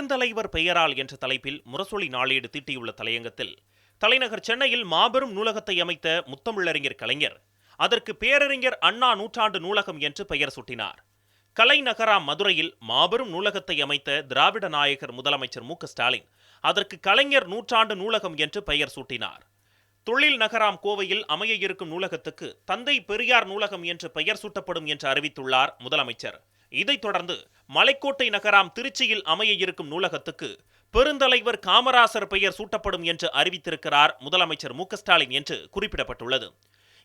பெருந்தலைவர் பெயரால் என்ற தலைப்பில் முரசொலி நாளேடு தீட்டியுள்ள தலையங்கத்தில் தலைநகர் சென்னையில் மாபெரும் நூலகத்தை அமைத்த முத்தமிழறிஞர் கலைஞர் அதற்கு பேரறிஞர் அண்ணா நூற்றாண்டு நூலகம் என்று பெயர் சூட்டினார். கலைநகராம் மதுரையில் மாபெரும் நூலகத்தை அமைத்த திராவிட நாயகர் முதலமைச்சர் மு.க.ஸ்டாலின் அதற்கு கலைஞர் நூற்றாண்டு நூலகம் என்று பெயர் சூட்டினார். தொழில் நகராம் கோவையில் அமைய இருக்கும் நூலகத்துக்கு தந்தை பெரியார் நூலகம் என்று பெயர் சூட்டப்படும் என்று அறிவித்துள்ளார் முதலமைச்சர். இதைத் தொடர்ந்து மலைக்கோட்டை நகராம் திருச்சியில் அமைய இருக்கும் நூலகத்துக்கு பெருந்தலைவர் காமராசர் பெயர் சூட்டப்படும் என்று அறிவித்திருக்கிறார் முதலமைச்சர் மு.க.ஸ்டாலின் என்று குறிப்பிடப்பட்டுள்ளது.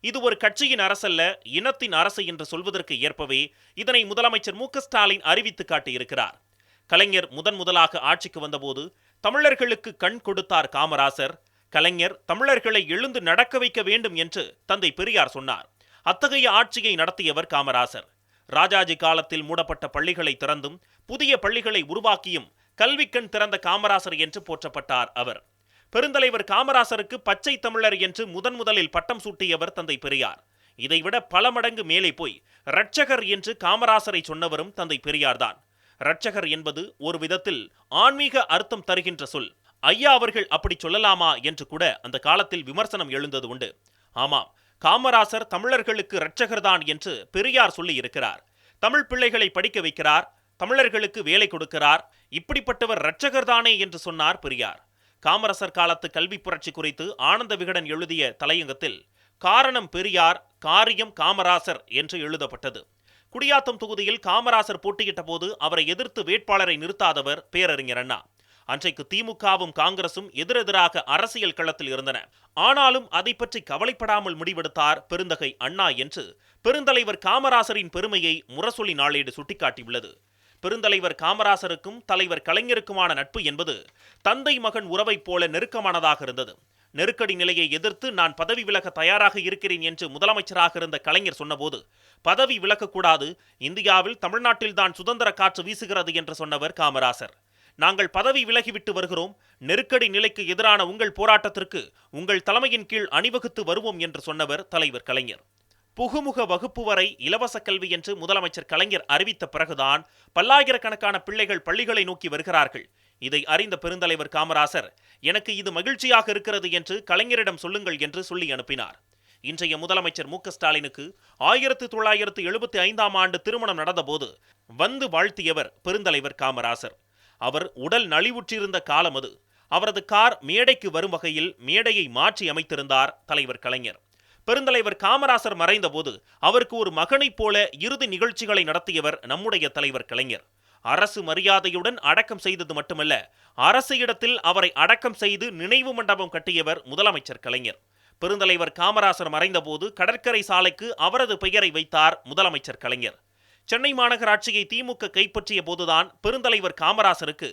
இது ஒரு கட்சியின் அரசல்ல, இனத்தின் அரசு என்று சொல்வதற்கு ஏற்பவே இதனை முதலமைச்சர் மு.க.ஸ்டாலின் அறிவித்து காட்டியிருக்கிறார். கலைஞர் முதலாக ஆட்சிக்கு வந்தபோது தமிழர்களுக்கு கண் கொடுத்தார் காமராசர். கலைஞர் தமிழர்களை எழுந்து நடக்க வைக்க வேண்டும் என்று தந்தை பெரியார் சொன்னார். அத்தகைய ஆட்சியை நடத்தியவர் காமராசர். ராஜாஜி காலத்தில் மூடப்பட்ட பள்ளிகளை திறந்தும் புதிய பள்ளிகளை உருவாக்கியும் கல்விக்கண் திறந்த காமராசர் என்று போற்றப்பட்டார் அவர். பெருந்தலைவர் காமராசருக்கு பச்சை தமிழர் என்று முதலில் பட்டம் சூட்டியவர் தந்தை பெரியார். இதைவிட பல மடங்கு மேலே போய் இரட்சகர் என்று காமராசரை சொன்னவரும் தந்தை பெரியார்தான். இரட்சகர் என்பது ஒரு விதத்தில் ஆன்மீக அர்த்தம் தருகின்ற சொல். ஐயா அவர்கள் அப்படி சொல்லலாமா என்று கூட அந்த காலத்தில் விமர்சனம் எழுந்தது உண்டு. ஆமாம், காமராசர் தமிழர்களுக்கு இரட்சகர்தான் என்று பெரியார் சொல்லி இருக்கிறார். தமிழ் பிள்ளைகளை படிக்க வைக்கிறார், தமிழர்களுக்கு வேலை கொடுக்கிறார், இப்படிப்பட்டவர் இரட்சகர்தானே என்று சொன்னார் பெரியார். காமராசர் காலத்து கல்வி புரட்சி குறித்து ஆனந்த விகடன் எழுதிய தலையங்கத்தில் காரணம் பெரியார், காரியம் காமராசர் என்று எழுதப்பட்டது. குடியாத்தம் தொகுதியில் காமராசர் போட்டியிட்ட போது அவரை எதிர்த்து வேட்பாளரை நிறுத்தாதவர் பேரறிஞர் அண்ணா. அன்றைக்கு திமுகவும் காங்கிரசும் எதிரெதிராக அரசியல் களத்தில் இருந்தன. ஆனாலும் அதை பற்றி கவலைப்படாமல் முடிவெடுத்தார் பெருந்தகை அண்ணா என்று பெருந்தலைவர் காமராசரின் பெருமையை முரசொலி நாளேடு சுட்டிக்காட்டியுள்ளது. பெருந்தலைவர் காமராசருக்கும் தலைவர் கலைஞருக்குமான நட்பு என்பது தந்தை மகன் உறவைப் போல நெருக்கமானதாக இருந்தது. நெருக்கடி நிலையை எதிர்த்து நான் பதவி விலக தயாராக இருக்கிறேன் என்று முதலமைச்சராக இருந்த கலைஞர் சொன்னபோது பதவி விலகக்கூடாது, இந்தியாவில் தமிழ்நாட்டில்தான் சுதந்திர காற்று வீசுகிறது என்று சொன்னவர் காமராசர். நாங்கள் பதவி விலகிவிட்டு வருகிறோம், நெருக்கடி நிலைக்கு எதிரான உங்கள் போராட்டத்திற்கு உங்கள் தலைமையின் கீழ் அணிவகுத்து வருவோம் என்று சொன்னவர் தலைவர் கலைஞர். புகுமுக வகுப்பு வரை இலவச கல்வி என்று முதலமைச்சர் கலைஞர் அறிவித்த பிறகுதான் பல்லாயிரக்கணக்கான பிள்ளைகள் பள்ளிகளை நோக்கி வருகிறார்கள். இதை அறிந்த பெருந்தலைவர் காமராசர் எனக்கு இது மகிழ்ச்சியாக இருக்கிறது என்று கலைஞரிடம் சொல்லுங்கள் என்று சொல்லி அனுப்பினார். இன்றைய முதலமைச்சர் மு.க.ஸ்டாலினுக்கு 1975ஆம் ஆண்டு திருமணம் நடந்தபோது வந்து வாழ்த்தியவர் பெருந்தலைவர் காமராசர். அவர் உடல் நலிவுற்றிருந்த காலம் அது. அவரது கார் மேடைக்கு வரும் வகையில் மேடையை மாற்றி அமைத்திருந்தார் தலைவர் கலைஞர். பெருந்தலைவர் காமராசர் மறைந்த போது அவருக்கு ஒரு மகனைப் போல இறுதி நிகழ்ச்சிகளை நடத்தியவர் நம்முடைய தலைவர் கலைஞர். அரசு மரியாதையுடன் அடக்கம் செய்தது மட்டுமல்ல, அரசு இடத்தில் அவரை அடக்கம் செய்து நினைவு மண்டபம் கட்டியவர் முதலமைச்சர் கலைஞர். பெருந்தலைவர் காமராசர் மறைந்த போது கடற்கரை சாலைக்கு அவரது பெயரை வைத்தார் முதலமைச்சர் கலைஞர். சென்னை மாநகராட்சியை திமுக கைப்பற்றிய போதுதான் பெருந்தலைவர் காமராசருக்கு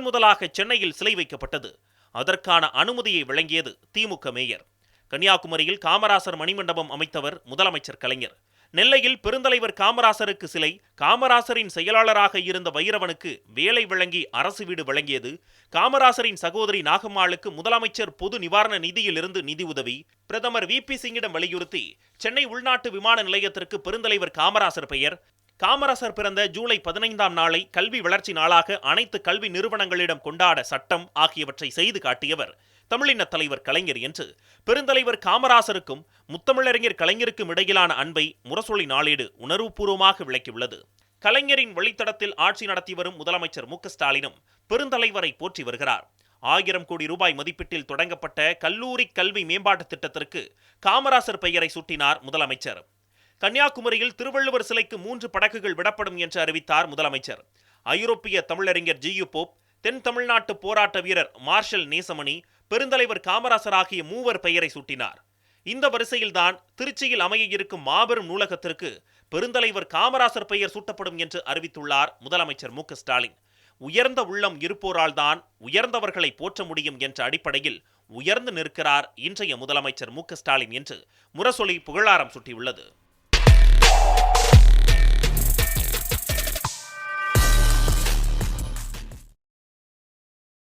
முதலாக சென்னையில் சிலை வைக்கப்பட்டது. அதற்கான அனுமதியை வழங்கியது திமுக மேயர். கன்னியாகுமரியில் காமராசர் மணிமண்டபம் அமைத்தவர் முதலமைச்சர் கலைஞர். நெல்லையில் பெருந்தலைவர் காமராசருக்கு சிலை, காமராசரின் செயலாளராக இருந்த வைரவனுக்கு வேலை வழங்கி அரசு வீடு வழங்கியது, காமராசரின் சகோதரி நாகம்மாளுக்கு முதலமைச்சர் பொது நிவாரண நிதியில் இருந்து நிதி உதவி, பிரதமர் வி.பி. சிங்கிடம் வலியுறுத்தி சென்னை உள்நாட்டு விமான நிலையத்திற்கு பெருந்தலைவர் காமராசர் பெயர், காமராசர் பிறந்த ஜூலை 15ஆம் நாளை கல்வி வளர்ச்சி நாளாக அனைத்து கல்வி நிறுவனங்களிடம் கொண்டாட சட்டம் ஆகியவற்றை செய்து காட்டியவர் தமிழின தலைவர் கலைஞர் என்று பெருந்தலைவர் காமராசருக்கும் முத்தமிழறிஞர் கலைஞருக்கும் இடையிலான அன்பை முரசொலி நாளேடு உணர்வுபூர்வமாக விளக்கியுள்ளது. கலைஞரின் வழித்தடத்தில் ஆட்சி நடத்தி வரும் முதலமைச்சர் மு.க.ஸ்டாலினும் பெருந்தலைவரை போற்றி வருகிறார். 1000 கோடி ரூபாய் மதிப்பீட்டில் தொடங்கப்பட்ட கல்லூரி கல்வி மேம்பாட்டு திட்டத்திற்கு காமராசர் பெயரை சூட்டினார் முதலமைச்சர். கன்னியாகுமரியில் திருவள்ளுவர் சிலைக்கு 3 படகுகள் விடப்படும் என்று அறிவித்தார் முதலமைச்சர். ஐரோப்பிய தமிழறிஞர் ஜி.யு. போப், தென் தமிழ்நாட்டு போராட்ட வீரர் மார்ஷல் நேசமணி, பெருந்தலைவர் காமராசர் ஆகிய 3 பெயரை சூட்டினார். இந்த வரிசையில்தான் திருச்சியில் அமைய இருக்கும் மாபெரும் நூலகத்திற்கு பெருந்தலைவர் காமராசர் பெயர் சூட்டப்படும் என்று அறிவித்துள்ளார் முதலமைச்சர் மு.க.ஸ்டாலின். உயர்ந்த உள்ளம் இருப்போரால் தான் உயர்ந்தவர்களை போற்ற முடியும் என்ற அடிப்படையில் உயர்ந்து நிற்கிறார் இன்றைய முதலமைச்சர் மு.க.ஸ்டாலின் என்று முரசொலி புகழாரம் சூட்டியுள்ளது.